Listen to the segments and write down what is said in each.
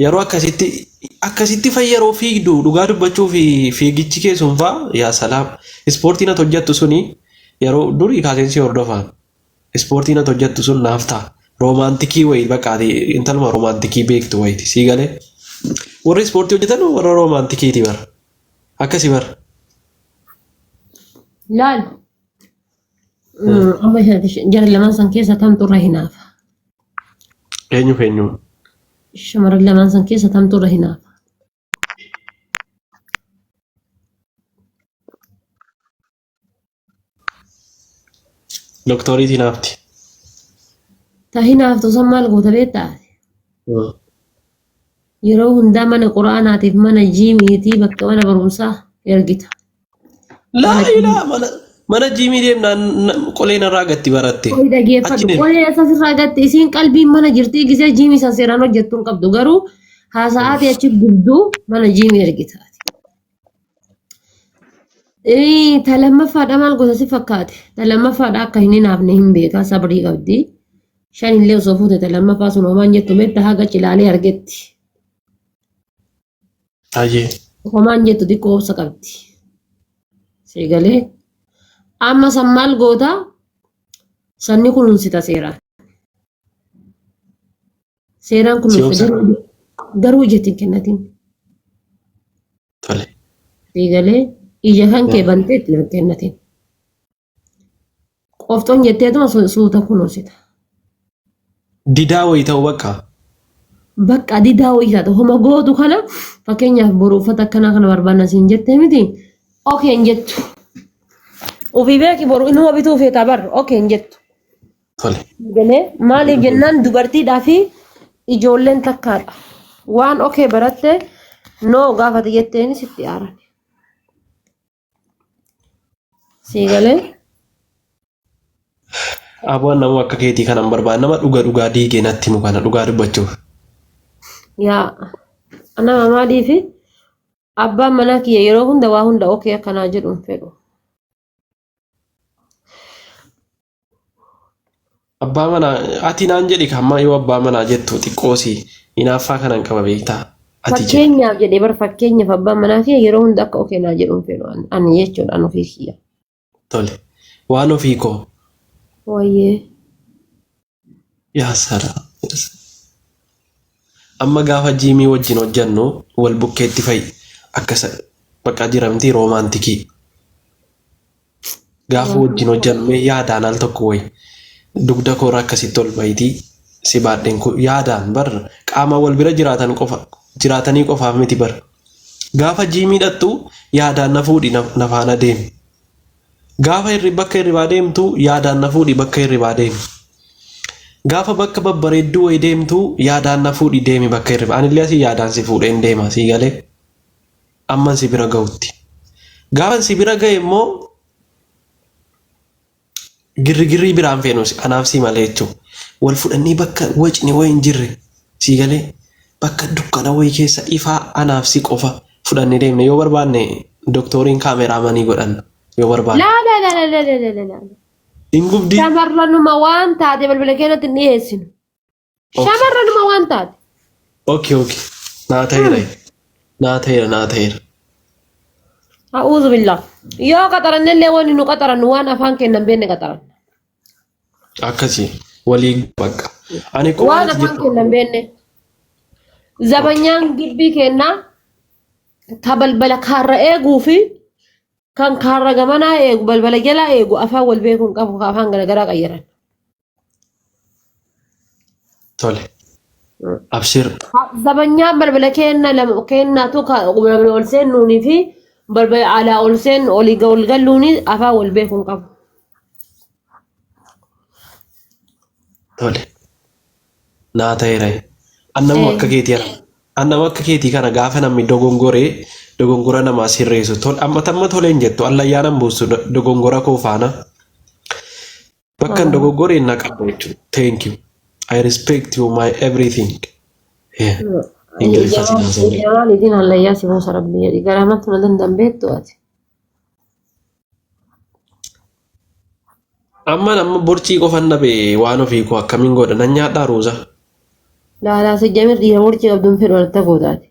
yeroo akkasitti fayyaroo fiigdu dhugaa dubbachuu fi fiigichi keessuun fa'aa yaa salaam ispoortiin ati hojjettu suni yeroo durii kaaseensi hordofaan ispoortiin ati hojjettu sun naaf ta'a roomaantikii wayii bakka intaluma roomaantikii beektu wayiiti sii galee warri ispoortii hojjetan warra roomaantikiiti bara akkasii bara. Laal amma jara lamaan san keessa tamtu irra hinaafa. Eenyu. Shamarran lamaan san keessa tamtu irra hinaafa. Doktoriitii naafti. Tahi naaftu san maal goota beektaa? Yeroo hundaa mana quraanaatiif mana jiimiitii bakka mana barumsaa ergita. Laa mana jiimii deemnaan qoleen irraa gatti baratte. Qolee asas irraa gatti isiin qalbiin mana jirtii gisee jiimii san seeraan hojjettuun qabdu garuu haasa'aati achi gubduu mana jiimii ergitaati. Talamaffaadha maal gosa si fakkaate? Talamaffaadha akka hin hinaafne hin beekaa sabrii qabdi. Shan illee osoo fuute talamaffaa sun homaan jettu meetta haga cilaalee argetti. Ajee. Homaan jettu xiqqoo obsa qabdi. Seegalee amma san maal goota sanni kunuunsita seeraan. Seeraan kunuunsa garuu ijatti hin kennatin. Tole. Seegalee ija kan kee bantee itti hin kennatin. Qoftoon jetteetuma suuta kunuunsita. Didaa wayii ta'uu bakka. Bakka didaa wayii taatu homa gootu kana fakkeenyaaf boru uffata akkanaa kana barbaanna siin jettee miti. Okey hin jettu. Ofii beeki boru inuma bituu feetaa barra okey hin jettu. Tole. Galee maaliif jennaan dubartiidhaa fi ijoolleen takkaadha. Waan okey baratte noo gaafate jetteen sitti aaran. Siigalee. Abu'aan nama akka keetii kanan barbaadu nama dhugaa diigee natti himu kana dhugaa dubbachuuf. Yaa nama maaliifi abbaan manaa kiyya yeroo hunda waa hunda okey akkanaa jedhuun fedhu. Abbaa manaa ati naan jedhi kamma yoo abbaa manaa jettu xiqqoosii hinaaffaa kanan qaba beektaa. Fakkeenyaaf jedhee bar fakkeenyaaf abbaan manaa kiyya yeroo hunda akka okey naa jedhuun fedhu ani jechuudhaan ofii kiyya. Tole waan ofii koo. Wayyee. Yaa salaa. Amma gaafa jiimii wajjin hojjannu wal bukkeetti fa'i akkasa bakka jiramtii roomaantikii. Gaafa wajjin hojjannu yaadaan al tokko wayi dugda koora akkasitti ol bayitii si baadheen kun yaadaan bar qaama wal bira jiraatanii qofaaf miti bar. Gaafa jiimii dhattu yaadaan na fuudhi na faana deemi. Gaafa bakka hirribaa deemtu yaadaan na fuudhi bakka hirribaa deemi. Gaafa bakka babbareedduu wayii deemtu yaadaan na fuudhi deemi bakka hirribaa. Anillee asii yaadaan si fuudheen deema sii galee amman si bira ga'utti. Gaafa si bira ga'e immoo girri biraan feenus anaaf si malee jechuudha. Wal fudhannii bakka wacni wayii hin jirre sii galee bakka dukkana wayii keessa ifaa anaaf si qofa fudhannee deemne yoo barbaanne doktoriin kaameraamanii godhanna. Yoo barbaade. La. Ingubdi. Shamarranuma waan taate balbala keenyatti hin dhiyeessinu. Shamarranuma waan taate. Okay. Naa ta'eera. A'uudhu billah. Yoo qaxaranne illee wanni nu qaxarannu waan afaan kennan beenne qaxaran. Akkasii walii bakka. Waan afaan kennan beenne. Zabanyaan gibbii kennaa ka balbala kaarra eeguu fi kan kaarra gamanaa eegu balbala jalaa eegu afaan wal beekuun qabu afaan garagaraa qayyaran. Tole. Abshir. Zabanyaan balbala kennaatu balbala ol seennuunii fi balbala alaa ol seennu olii ol galluuni afaan wal beekuun qabu. Tole. Naa ta'eera. Annama akka keetii kana gaafa namni dogongora namaa sirreessu amma toleen jettu allayyaanan buusu dogongora koo faana bakka dogoggoreen na qabu jechuudha. Thank you. I respect you my everything. Isin allayyaa si buusa rabbi jedhi garamatti na dandambeettu ati. Amma borcii qofan dhabe waan ofii koo akkamiin godha nan nyaadhaa ruusa. Laalaa si jamir dhiira warqii qabduun fedhu alta gootaati.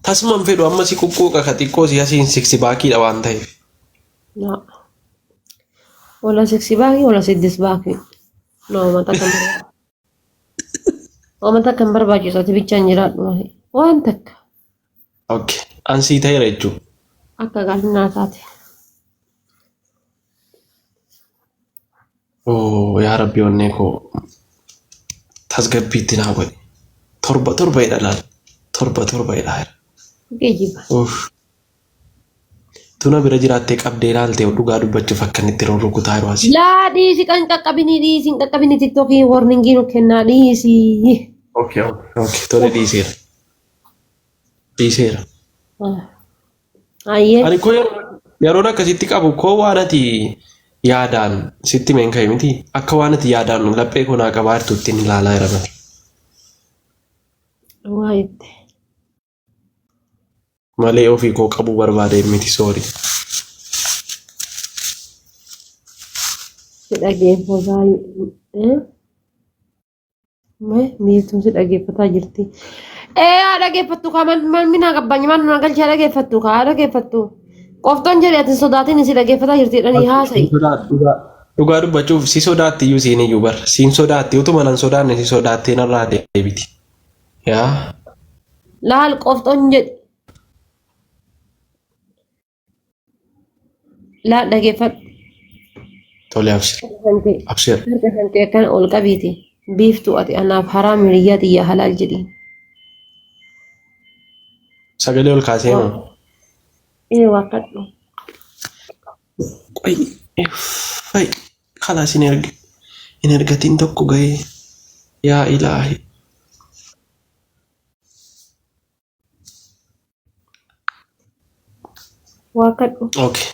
Tasumaan fedhu amma si quqquuqa ka xiqqoo si asiin siksi baakiidha waan ta'eef. Wala 6 baakii wala 6 baakii. No mata kan barbaachisu bichaan jiraadhu waan takka. Okay. Ansii ta'eera jechuudha. Akka gaafnaa taate. Oh yaa rabbi onnee koo tasgabbiitti naa godhe. Torba idha idha. Geejjiba. Tuna bira jiraattee qabdee ilaalte dhugaa dubbachuuf akka inni itti rurrukutaa yeroo asii. Laa dhiisi kan qaqqabini tiktokii warningii nu kennaa dhiisi. Okay. Tole dhiiseera. Ayyee. Ani koo yeroo akkasitti qabu koo waan ati yaadaan sitti meen ka'e miti akka waan ati yaadaan laphee koo naa qabaartu ittiin ilaalaa jira bara. Waa itti. Malee ofii koo qabuu barbaade miti soori. Si dhageeffataa miirtuun si dhageeffataa jirti. Haa dhageeffattu kaa minaa qabbanyi maan nuna galchee dhageeffattu kaa dhageeffattu. Qoftoon jedhee ati sodaatiin si dhageeffataa jirti jedhanii haasa'i. Dhugaa dubbachuuf si sodaatti iyyuu siin iyyuu bar siin sodaatti utuma nan sodaanne si sodaattee narraa deebiti. Yaa. Laal qoftoon jedhe. Laal dhageeffadhu. Tole abshir. Harka kan ta'e kan ol qabiiti. Biiftuu ati anaaf haraam hiriyyaa xiyyaa halaal jedhiin. Sagalee ol kaasee moo? Waaqadhu. Fai khalaas hin ergatiin tokko gahee yaa ilaahi. Waaqadhu. Okay.